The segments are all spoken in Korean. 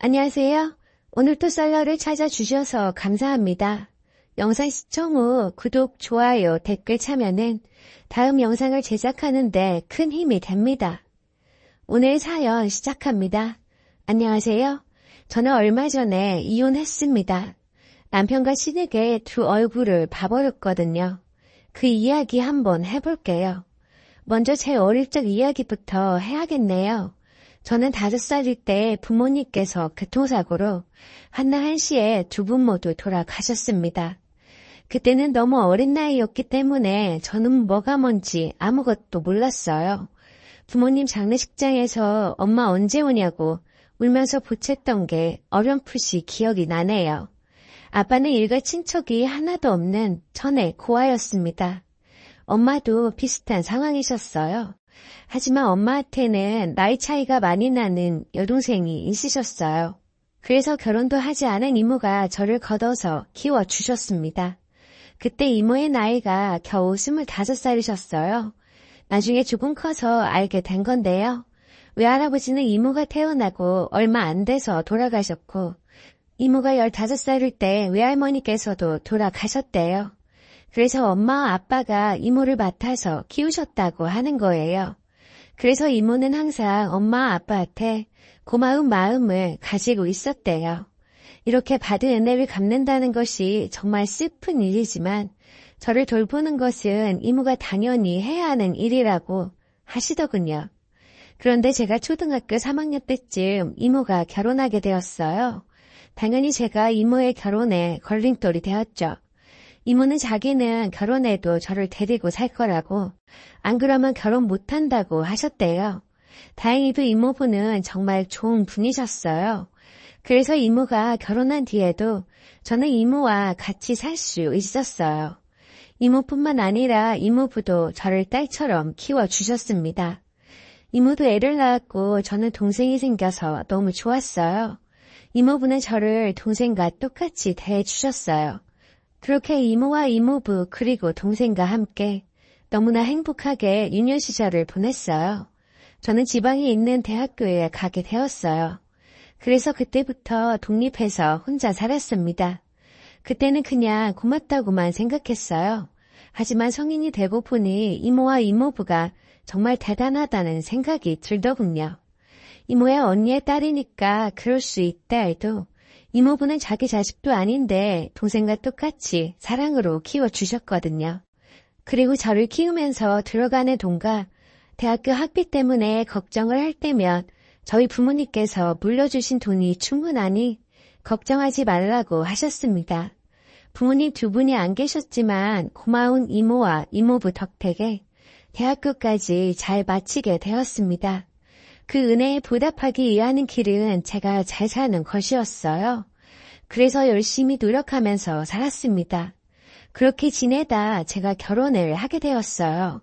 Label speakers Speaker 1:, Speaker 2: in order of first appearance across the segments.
Speaker 1: 안녕하세요. 오늘 또 썰러를 찾아주셔서 감사합니다. 영상 시청 후 구독, 좋아요, 댓글 참여는 다음 영상을 제작하는데 큰 힘이 됩니다. 오늘 사연 시작합니다. 안녕하세요. 저는 얼마 전에 이혼했습니다. 남편과 시댁의 두 얼굴을 봐버렸거든요. 그 이야기 한번 해볼게요. 먼저 제 어릴 적 이야기부터 해야겠네요. 저는 5살일 때 부모님께서 교통사고로 한낮 1시에 두 분 모두 돌아가셨습니다. 그때는 너무 어린 나이였기 때문에 저는 뭐가 뭔지 아무것도 몰랐어요. 부모님 장례식장에서 엄마 언제 오냐고 울면서 보챘던 게 어렴풋이 기억이 나네요. 아빠는 일가 친척이 하나도 없는 전의 고아였습니다. 엄마도 비슷한 상황이셨어요. 하지만 엄마한테는 나이 차이가 많이 나는 여동생이 있으셨어요. 그래서 결혼도 하지 않은 이모가 저를 걷어서 키워주셨습니다. 그때 이모의 나이가 겨우 25살이셨어요. 나중에 조금 커서 알게 된 건데요. 외할아버지는 이모가 태어나고 얼마 안 돼서 돌아가셨고 이모가 15살일 때 외할머니께서도 돌아가셨대요. 그래서 엄마와 아빠가 이모를 맡아서 키우셨다고 하는 거예요. 그래서 이모는 항상 엄마와 아빠한테 고마운 마음을 가지고 있었대요. 이렇게 받은 은혜를 갚는다는 것이 정말 슬픈 일이지만 저를 돌보는 것은 이모가 당연히 해야 하는 일이라고 하시더군요. 그런데 제가 초등학교 3학년 때쯤 이모가 결혼하게 되었어요. 당연히 제가 이모의 결혼에 걸림돌이 되었죠. 이모는 자기는 결혼해도 저를 데리고 살 거라고, 안 그러면 결혼 못한다고 하셨대요. 다행히도 이모부는 정말 좋은 분이셨어요. 그래서 이모가 결혼한 뒤에도 저는 이모와 같이 살 수 있었어요. 이모뿐만 아니라 이모부도 저를 딸처럼 키워주셨습니다. 이모도 애를 낳았고 저는 동생이 생겨서 너무 좋았어요. 이모부는 저를 동생과 똑같이 대해주셨어요. 그렇게 이모와 이모부 그리고 동생과 함께 너무나 행복하게 유년 시절을 보냈어요. 저는 지방에 있는 대학교에 가게 되었어요. 그래서 그때부터 독립해서 혼자 살았습니다. 그때는 그냥 고맙다고만 생각했어요. 하지만 성인이 되고 보니 이모와 이모부가 정말 대단하다는 생각이 들더군요. 이모의 언니의 딸이니까 그럴 수 있다 해도 이모부는 자기 자식도 아닌데 동생과 똑같이 사랑으로 키워주셨거든요. 그리고 저를 키우면서 들어가는 돈과 대학교 학비 때문에 걱정을 할 때면 저희 부모님께서 물려주신 돈이 충분하니 걱정하지 말라고 하셨습니다. 부모님 두 분이 안 계셨지만 고마운 이모와 이모부 덕택에 대학교까지 잘 마치게 되었습니다. 그 은혜에 보답하기 위한 길은 제가 잘 사는 것이었어요. 그래서 열심히 노력하면서 살았습니다. 그렇게 지내다 제가 결혼을 하게 되었어요.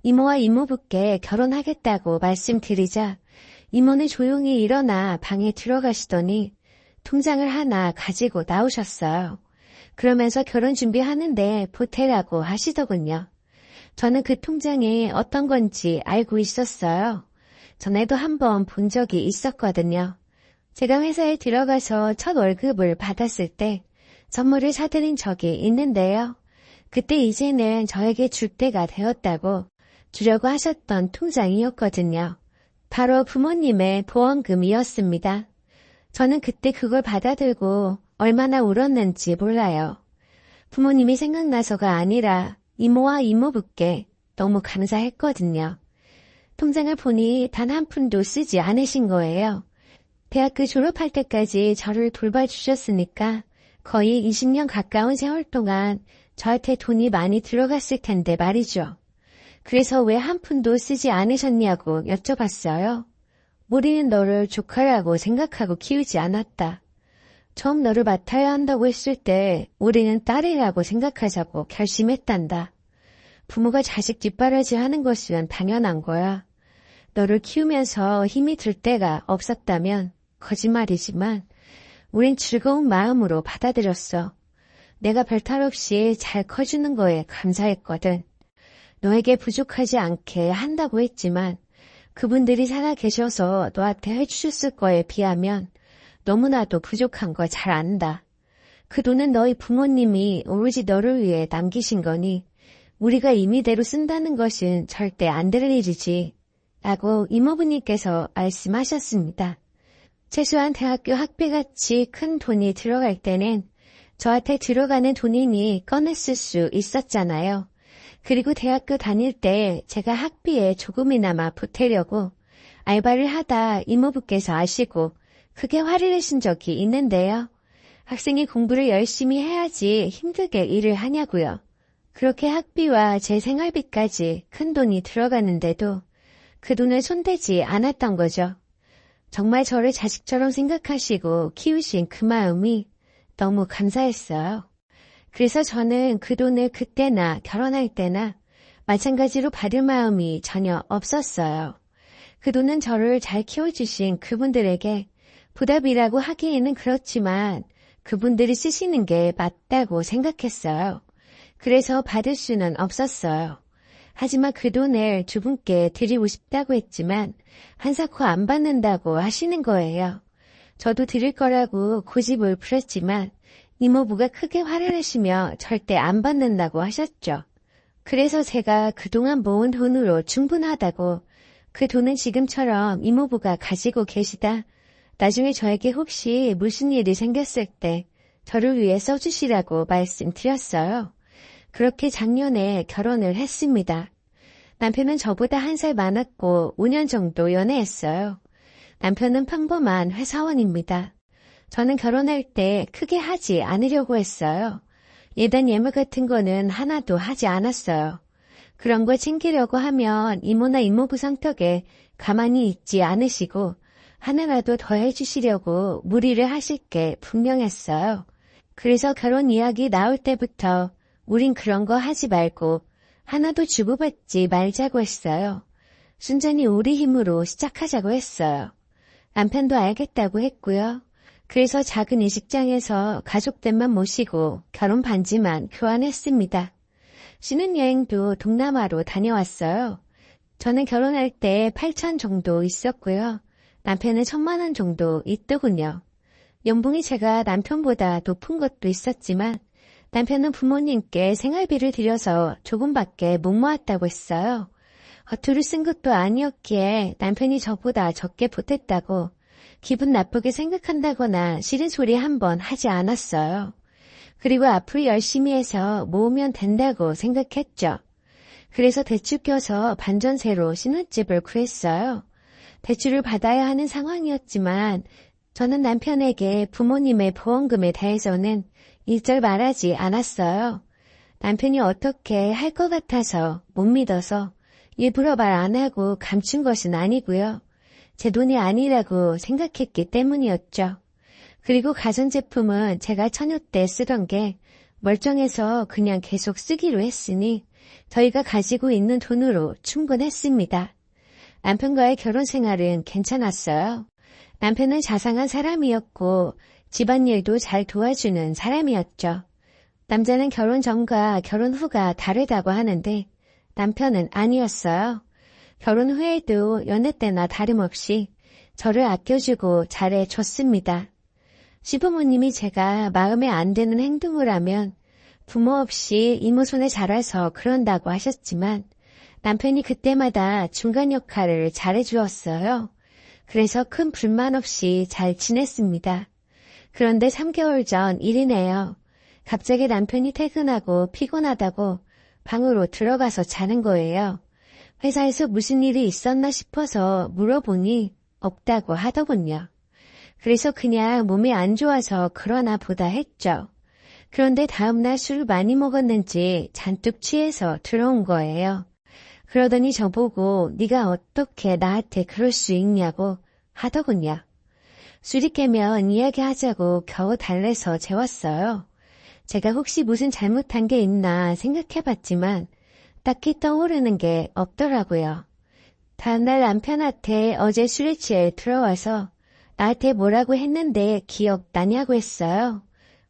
Speaker 1: 이모와 이모부께 결혼하겠다고 말씀드리자 이모는 조용히 일어나 방에 들어가시더니 통장을 하나 가지고 나오셨어요. 그러면서 결혼 준비하는데 보태라고 하시더군요. 저는 그 통장이 어떤 건지 알고 있었어요. 전에도 한번 본 적이 있었거든요. 제가 회사에 들어가서 첫 월급을 받았을 때 선물을 사드린 적이 있는데요. 그때 이제는 저에게 줄 때가 되었다고 주려고 하셨던 통장이었거든요. 바로 부모님의 보험금이었습니다. 저는 그때 그걸 받아들고 얼마나 울었는지 몰라요. 부모님이 생각나서가 아니라 이모와 이모부께 너무 감사했거든요. 통장을 보니 단 한 푼도 쓰지 않으신 거예요. 대학교 졸업할 때까지 저를 돌봐주셨으니까 거의 20년 가까운 세월 동안 저한테 돈이 많이 들어갔을 텐데 말이죠. 그래서 왜 한 푼도 쓰지 않으셨냐고 여쭤봤어요. 우리는 너를 조카라고 생각하고 키우지 않았다. 처음 너를 맡아야 한다고 했을 때 우리는 딸이라고 생각하자고 결심했단다. 부모가 자식 뒷바라지 하는 것은 당연한 거야. 너를 키우면서 힘이 들 때가 없었다면 거짓말이지만 우린 즐거운 마음으로 받아들였어. 내가 별탈 없이 잘 커주는 거에 감사했거든. 너에게 부족하지 않게 한다고 했지만 그분들이 살아 계셔서 너한테 해주셨을 거에 비하면 너무나도 부족한 거 잘 안다. 그 돈은 너희 부모님이 오로지 너를 위해 남기신 거니 우리가 임의대로 쓴다는 것은 절대 안 될 일이지. 라고 이모부님께서 말씀하셨습니다. 최소한 대학교 학비같이 큰 돈이 들어갈 때는 저한테 들어가는 돈이니 꺼냈을 수 있었잖아요. 그리고 대학교 다닐 때 제가 학비에 조금이나마 보태려고 알바를 하다 이모부께서 아시고 크게 화를 내신 적이 있는데요. 학생이 공부를 열심히 해야지 힘들게 일을 하냐고요. 그렇게 학비와 제 생활비까지 큰 돈이 들어가는데도 그 돈을 손대지 않았던 거죠. 정말 저를 자식처럼 생각하시고 키우신 그 마음이 너무 감사했어요. 그래서 저는 그 돈을 그때나 결혼할 때나 마찬가지로 받을 마음이 전혀 없었어요. 그 돈은 저를 잘 키워주신 그분들에게 보답이라고 하기에는 그렇지만 그분들이 쓰시는 게 맞다고 생각했어요. 그래서 받을 수는 없었어요. 하지만 그 돈을 두 분께 드리고 싶다고 했지만 한사코 안 받는다고 하시는 거예요. 저도 드릴 거라고 고집을 부렸지만 이모부가 크게 화를 내시며 절대 안 받는다고 하셨죠. 그래서 제가 그동안 모은 돈으로 충분하다고 그 돈은 지금처럼 이모부가 가지고 계시다. 나중에 저에게 혹시 무슨 일이 생겼을 때 저를 위해 써주시라고 말씀드렸어요. 그렇게 작년에 결혼을 했습니다. 남편은 저보다 1살 많았고 5년 정도 연애했어요. 남편은 평범한 회사원입니다. 저는 결혼할 때 크게 하지 않으려고 했어요. 예단 예물 같은 거는 하나도 하지 않았어요. 그런 거 챙기려고 하면 이모나 이모부 성격에 가만히 있지 않으시고 하나라도 더 해주시려고 무리를 하실 게 분명했어요. 그래서 결혼 이야기 나올 때부터 우린 그런 거 하지 말고 하나도 주고받지 말자고 했어요. 순전히 우리 힘으로 시작하자고 했어요. 남편도 알겠다고 했고요. 그래서 작은 이식장에서 가족들만 모시고 결혼 반지만 교환했습니다. 신혼여행도 동남아로 다녀왔어요. 저는 결혼할 때 8천 정도 있었고요. 남편은 1,000만 원 정도 있더군요. 연봉이 제가 남편보다 높은 것도 있었지만 남편은 부모님께 생활비를 들여서 조금밖에 못 모았다고 했어요. 허투루 쓴 것도 아니었기에 남편이 저보다 적게 보탰다고 기분 나쁘게 생각한다거나 싫은 소리 한 번 하지 않았어요. 그리고 앞으로 열심히 해서 모으면 된다고 생각했죠. 그래서 대출 껴서 반전세로 신혼집을 구했어요. 대출을 받아야 하는 상황이었지만 저는 남편에게 부모님의 보험금에 대해서는 일절 말하지 않았어요. 남편이 어떻게 할 것 같아서 못 믿어서 일부러 말 안 하고 감춘 것은 아니고요. 제 돈이 아니라고 생각했기 때문이었죠. 그리고 가전제품은 제가 처녀 때 쓰던 게 멀쩡해서 그냥 계속 쓰기로 했으니 저희가 가지고 있는 돈으로 충분했습니다. 남편과의 결혼 생활은 괜찮았어요. 남편은 자상한 사람이었고 집안일도 잘 도와주는 사람이었죠. 남자는 결혼 전과 결혼 후가 다르다고 하는데 남편은 아니었어요. 결혼 후에도 연애 때나 다름없이 저를 아껴주고 잘해줬습니다. 시부모님이 제가 마음에 안 드는 행동을 하면 부모 없이 이모 손에 자라서 그런다고 하셨지만 남편이 그때마다 중간 역할을 잘해주었어요. 그래서 큰 불만 없이 잘 지냈습니다. 그런데 3개월 전 일이네요. 갑자기 남편이 퇴근하고 피곤하다고 방으로 들어가서 자는 거예요. 회사에서 무슨 일이 있었나 싶어서 물어보니 없다고 하더군요. 그래서 그냥 몸이 안 좋아서 그러나 보다 했죠. 그런데 다음날 술을 많이 먹었는지 잔뜩 취해서 들어온 거예요. 그러더니 저보고 네가 어떻게 나한테 그럴 수 있냐고 하더군요. 술이 깨면 이야기하자고 겨우 달래서 재웠어요. 제가 혹시 무슨 잘못한 게 있나 생각해봤지만 딱히 떠오르는 게 없더라고요. 다음날 남편한테 어제 술에 취해 들어와서 나한테 뭐라고 했는데 기억나냐고 했어요.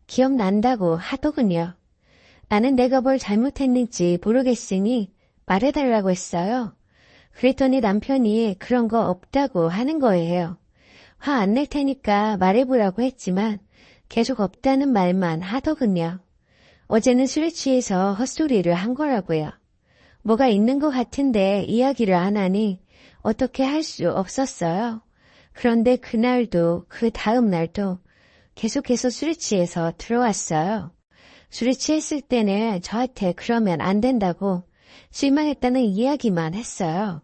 Speaker 1: 기억난다고 하더군요. 나는 내가 뭘 잘못했는지 모르겠으니 말해달라고 했어요. 그랬더니 남편이 그런 거 없다고 하는 거예요. 화 안 낼 테니까 말해보라고 했지만 계속 없다는 말만 하더군요. 어제는 술에 취해서 헛소리를 한 거라고요. 뭐가 있는 것 같은데 이야기를 안 하니 어떻게 할 수 없었어요. 그런데 그날도 그 다음 날도 계속해서 술에 취해서 들어왔어요. 술에 취했을 때는 저한테 그러면 안 된다고 실망했다는 이야기만 했어요.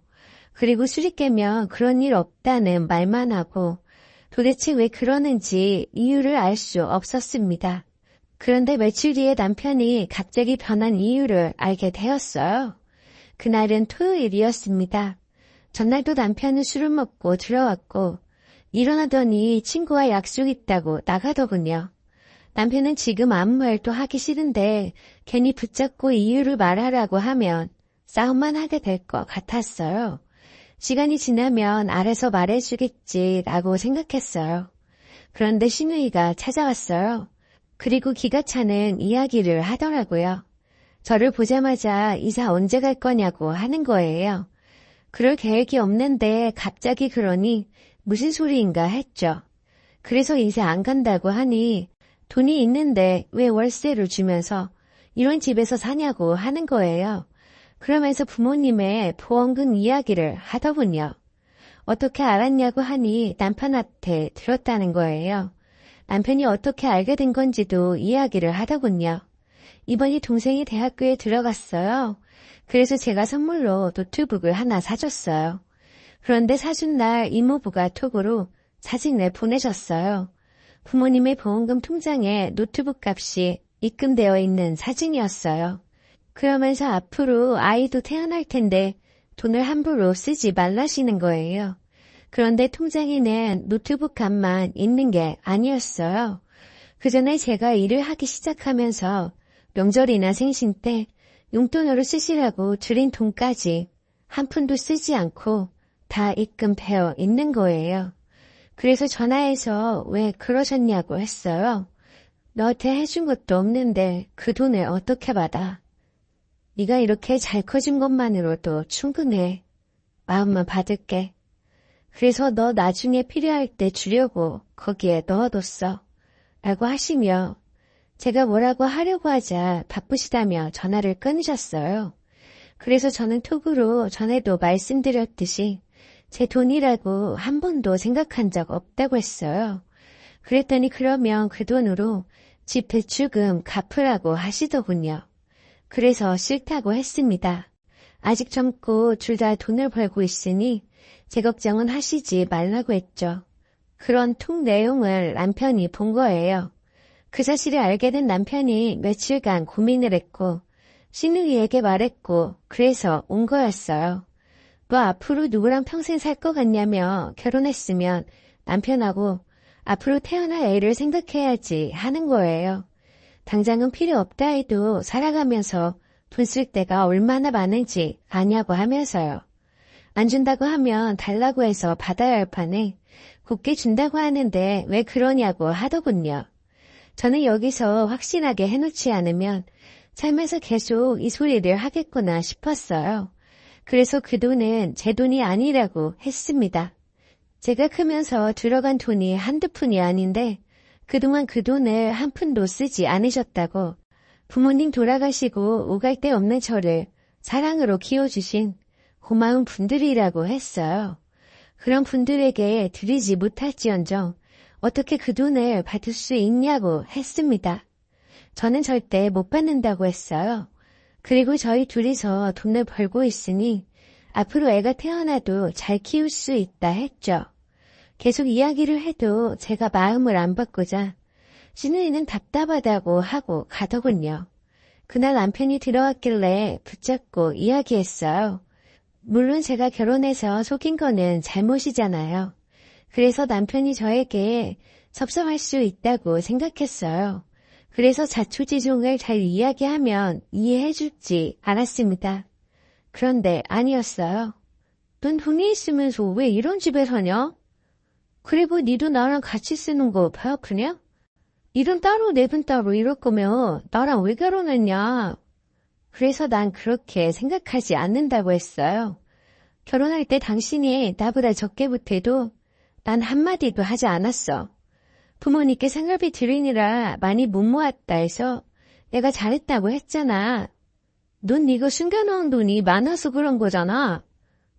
Speaker 1: 그리고 술이 깨면 그런 일 없다는 말만 하고 도대체 왜 그러는지 이유를 알 수 없었습니다. 그런데 며칠 뒤에 남편이 갑자기 변한 이유를 알게 되었어요. 그날은 토요일이었습니다. 전날도 남편은 술을 먹고 들어왔고 일어나더니 친구와 약속 있다고 나가더군요. 남편은 지금 아무 말도 하기 싫은데 괜히 붙잡고 이유를 말하라고 하면 싸움만 하게 될 것 같았어요. 시간이 지나면 알아서 말해주겠지라고 생각했어요. 그런데 신우이가 찾아왔어요. 그리고 기가 차는 이야기를 하더라고요. 저를 보자마자 이사 언제 갈 거냐고 하는 거예요. 그럴 계획이 없는데 갑자기 그러니 무슨 소리인가 했죠. 그래서 이사 안 간다고 하니 돈이 있는데 왜 월세를 주면서 이런 집에서 사냐고 하는 거예요. 그러면서 부모님의 보험금 이야기를 하더군요. 어떻게 알았냐고 하니 남편한테 들었다는 거예요. 남편이 어떻게 알게 된 건지도 이야기를 하더군요. 이번이 동생이 대학교에 들어갔어요. 그래서 제가 선물로 노트북을 하나 사줬어요. 그런데 사준 날 이모부가 톡으로 사진을 보내셨어요. 부모님의 보험금 통장에 노트북 값이 입금되어 있는 사진이었어요. 그러면서 앞으로 아이도 태어날 텐데 돈을 함부로 쓰지 말라시는 거예요. 그런데 통장에는 노트북 값만 있는 게 아니었어요. 그 전에 제가 일을 하기 시작하면서 명절이나 생신 때 용돈으로 쓰시라고 드린 돈까지 한 푼도 쓰지 않고 다 입금되어 있는 거예요. 그래서 전화해서 왜 그러셨냐고 했어요. 너한테 해준 것도 없는데 그 돈을 어떻게 받아? 네가 이렇게 잘 커진 것만으로도 충분해. 마음만 받을게. 그래서 너 나중에 필요할 때 주려고 거기에 넣어뒀어. 라고 하시며 제가 뭐라고 하려고 하자 바쁘시다며 전화를 끊으셨어요. 그래서 저는 톡으로 전에도 말씀드렸듯이 제 돈이라고 한 번도 생각한 적 없다고 했어요. 그랬더니 그러면 그 돈으로 집 대출금 갚으라고 하시더군요. 그래서 싫다고 했습니다. 아직 젊고 둘 다 돈을 벌고 있으니 제 걱정은 하시지 말라고 했죠. 그런 톡 내용을 남편이 본 거예요. 그 사실을 알게 된 남편이 며칠간 고민을 했고 신우이에게 말했고 그래서 온 거였어요. 너 앞으로 누구랑 평생 살 것 같냐며 결혼했으면 남편하고 앞으로 태어날 애를 생각해야지 하는 거예요. 당장은 필요 없다 해도 살아가면서 돈 쓸 때가 얼마나 많은지 아냐고 하면서요. 안 준다고 하면 달라고 해서 받아야 할 판에 곱게 준다고 하는데 왜 그러냐고 하더군요. 저는 여기서 확실하게 해놓지 않으면 살면서 계속 이 소리를 하겠구나 싶었어요. 그래서 그 돈은 제 돈이 아니라고 했습니다. 제가 크면서 들어간 돈이 한두 푼이 아닌데 그동안 그 돈을 한 푼도 쓰지 않으셨다고 부모님 돌아가시고 오갈 데 없는 저를 사랑으로 키워주신 고마운 분들이라고 했어요. 그런 분들에게 드리지 못할지언정 어떻게 그 돈을 받을 수 있냐고 했습니다. 저는 절대 못 받는다고 했어요. 그리고 저희 둘이서 돈을 벌고 있으니 앞으로 애가 태어나도 잘 키울 수 있다 했죠. 계속 이야기를 해도 제가 마음을 안 바꾸자 신우이는 답답하다고 하고 가더군요. 그날 남편이 들어왔길래 붙잡고 이야기했어요. 물론 제가 결혼해서 속인 거는 잘못이잖아요. 그래서 남편이 저에게 섭섭할 수 있다고 생각했어요. 그래서 자초지종을 잘 이야기하면 이해해줄지 알았습니다. 그런데 아니었어요. 넌 돈이 있으면서 왜 이런 집에 사냐? 그리고 니도 나랑 같이 쓰는 거 배 아프냐? 일은 따로 내 돈 따로 이럴 거면 나랑 왜 결혼했냐? 그래서 난 그렇게 생각하지 않는다고 했어요. 결혼할 때 당신이 나보다 적게 보태도 난 한마디도 하지 않았어. 부모님께 생활비 드리느라 많이 못 모았다 해서 내가 잘했다고 했잖아. 넌 네가 숨겨놓은 돈이 많아서 그런 거잖아.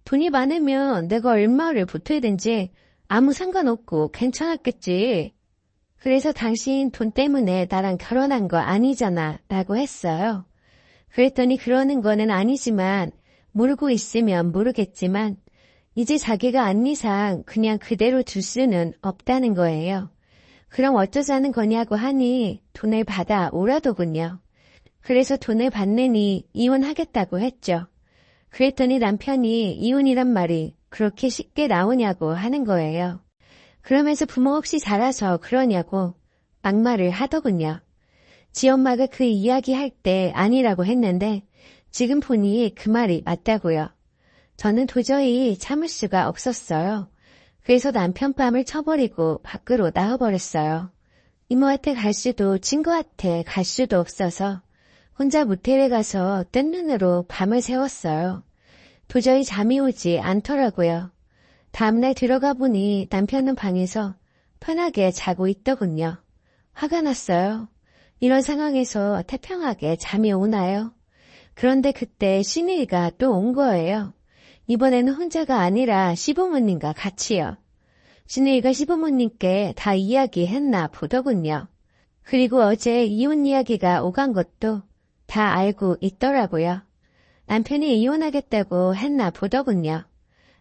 Speaker 1: 돈이 많으면 내가 얼마를 보태든지 아무 상관없고 괜찮았겠지. 그래서 당신 돈 때문에 나랑 결혼한 거 아니잖아 라고 했어요. 그랬더니 그러는 거는 아니지만 모르고 있으면 모르겠지만 이제 자기가 안 이상 그냥 그대로 둘 수는 없다는 거예요. 그럼 어쩌자는 거냐고 하니 돈을 받아 오라더군요. 그래서 돈을 받느니 이혼하겠다고 했죠. 그랬더니 남편이 이혼이란 말이 그렇게 쉽게 나오냐고 하는 거예요. 그러면서 부모 없이 자라서 그러냐고 막말을 하더군요. 지 엄마가 그 이야기 할 때 아니라고 했는데 지금 보니 그 말이 맞다고요. 저는 도저히 참을 수가 없었어요. 그래서 남편 뺨을 쳐버리고 밖으로 나와버렸어요. 이모한테 갈 수도 친구한테 갈 수도 없어서 혼자 모텔에 가서 뜬 눈으로 밤을 새웠어요. 도저히 잠이 오지 않더라고요. 다음날 들어가 보니 남편은 방에서 편하게 자고 있더군요. 화가 났어요. 이런 상황에서 태평하게 잠이 오나요? 그런데 그때 신우이가 또 온 거예요. 이번에는 혼자가 아니라 시부모님과 같이요. 신우이가 시부모님께 다 이야기했나 보더군요. 그리고 어제 이혼 이야기가 오간 것도 다 알고 있더라고요. 남편이 이혼하겠다고 했나 보더군요.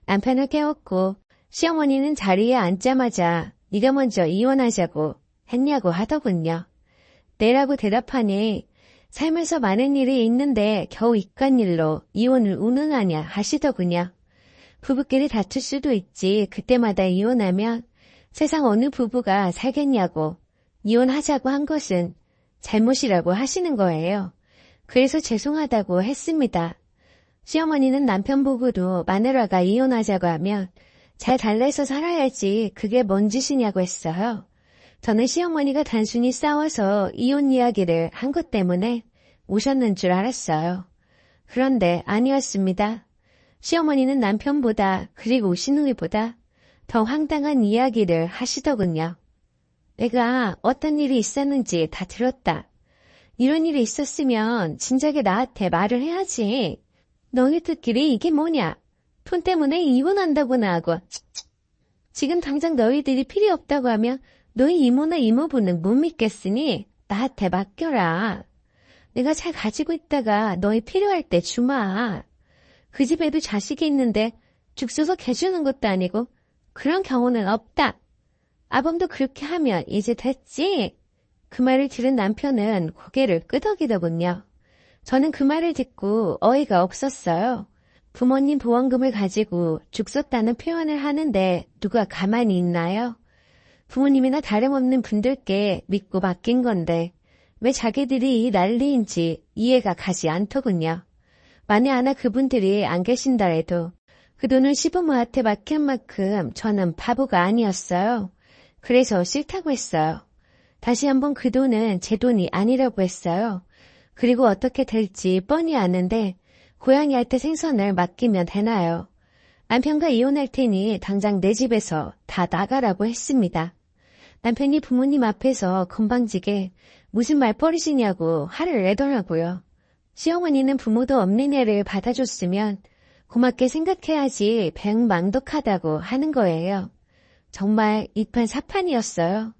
Speaker 1: 남편을 깨웠고 시어머니는 자리에 앉자마자 네가 먼저 이혼하자고 했냐고 하더군요. 네라고 대답하니 살면서 많은 일이 있는데 겨우 이깟 일로 이혼을 운운하냐 하시더군요. 부부끼리 다툴 수도 있지 그때마다 이혼하면 세상 어느 부부가 살겠냐고 이혼하자고 한 것은 잘못이라고 하시는 거예요. 그래서 죄송하다고 했습니다. 시어머니는 남편 보고도 마누라가 이혼하자고 하면 잘 달래서 살아야지 그게 뭔 짓이냐고 했어요. 저는 시어머니가 단순히 싸워서 이혼 이야기를 한 것 때문에 오셨는 줄 알았어요. 그런데 아니었습니다. 시어머니는 남편보다 그리고 시누이보다 더 황당한 이야기를 하시더군요. 내가 어떤 일이 있었는지 다 들었다. 이런 일이 있었으면 진작에 나한테 말을 해야지. 너희들끼리 이게 뭐냐? 돈 때문에 이혼한다고나 하고. 지금 당장 너희들이 필요 없다고 하면 너희 이모나 이모부는 못 믿겠으니 나한테 맡겨라. 내가 잘 가지고 있다가 너희 필요할 때 주마. 그 집에도 자식이 있는데 죽서서 개주는 것도 아니고 그런 경우는 없다. 아범도 그렇게 하면 이제 됐지? 그 말을 들은 남편은 고개를 끄덕이더군요. 저는 그 말을 듣고 어이가 없었어요. 부모님 보험금을 가지고 죽섰다는 표현을 하는데 누가 가만히 있나요? 부모님이나 다름없는 분들께 믿고 맡긴 건데 왜 자기들이 이 난리인지 이해가 가지 않더군요. 만에 하나 그분들이 안 계신다 해도 그 돈을 시부모한테 맡긴 만큼 저는 바보가 아니었어요. 그래서 싫다고 했어요. 다시 한번 그 돈은 제 돈이 아니라고 했어요. 그리고 어떻게 될지 뻔히 아는데 고양이한테 생선을 맡기면 되나요? 남편과 이혼할 테니 당장 내 집에서 다 나가라고 했습니다. 남편이 부모님 앞에서 건방지게 무슨 말버릇이냐고 화를 내더라고요. 시어머니는 부모도 없는 애를 받아줬으면 고맙게 생각해야지 배은망덕하다고 하는 거예요. 정말 이판사판이었어요.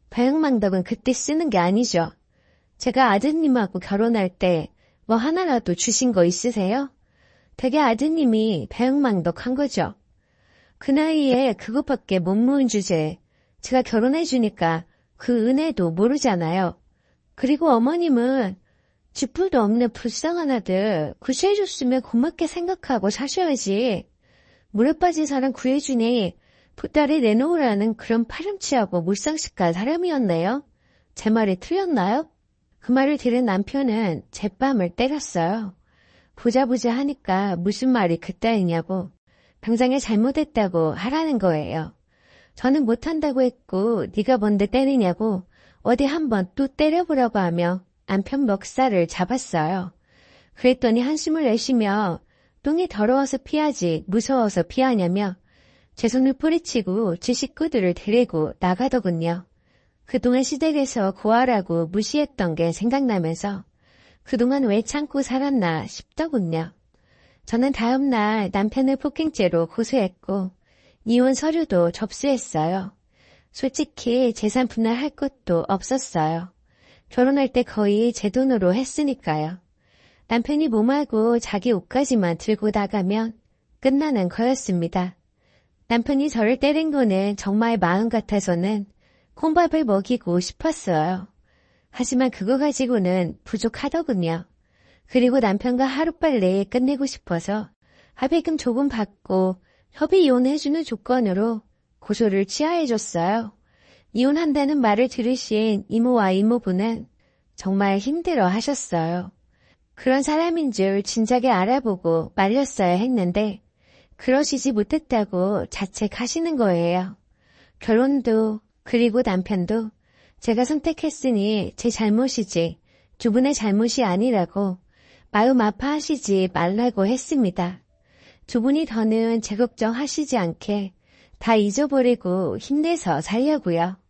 Speaker 1: 배은망덕은 그때 쓰는 게 아니죠. 제가 아드님하고 결혼할 때 뭐 하나라도 주신 거 있으세요? 되게 아드님이 배은망덕한 거죠. 그 나이에 그것밖에 못 모은 주제에 제가 결혼해주니까 그 은혜도 모르잖아요. 그리고 어머님은 쥐뿔도 없는 불쌍한 아들 구실해줬으면 고맙게 생각하고 사셔야지. 물에 빠진 사람 구해주니 보따리 내놓으라는 그런 파렴치하고 물상식한 사람이었네요. 제 말이 틀렸나요? 그 말을 들은 남편은 제 뺨을 때렸어요. 보자 하니까 무슨 말이 그따위냐고 당장에 잘못했다고 하라는 거예요. 저는 못한다고 했고 네가 뭔데 때리냐고 어디 한번 또 때려보라고 하며 남편 멱살을 잡았어요. 그랬더니 한숨을 내쉬며 똥이 더러워서 피하지 무서워서 피하냐며 제 손을 뿌리치고 제 식구들을 데리고 나가더군요. 그동안 시댁에서 고아라고 무시했던 게 생각나면서 그동안 왜 참고 살았나 싶더군요. 저는 다음 날 남편을 폭행죄로 고소했고 이혼 서류도 접수했어요. 솔직히 재산 분할할 것도 없었어요. 결혼할 때 거의 제 돈으로 했으니까요. 남편이 몸하고 자기 옷까지만 들고 나가면 끝나는 거였습니다. 남편이 저를 때린 거는 정말 마음 같아서는 콩밥을 먹이고 싶었어요. 하지만 그거 가지고는 부족하더군요. 그리고 남편과 하루빨리 끝내고 싶어서 합의금 조금 받고 협의 이혼해주는 조건으로 고소를 취하해줬어요. 이혼한다는 말을 들으신 이모와 이모부는 정말 힘들어 하셨어요. 그런 사람인 줄 진작에 알아보고 말렸어야 했는데 그러시지 못했다고 자책하시는 거예요. 결혼도 그리고 남편도 제가 선택했으니 제 잘못이지 두 분의 잘못이 아니라고 마음 아파하시지 말라고 했습니다. 두 분이 더는 제 걱정하시지 않게 다 잊어버리고 힘내서 살려고요.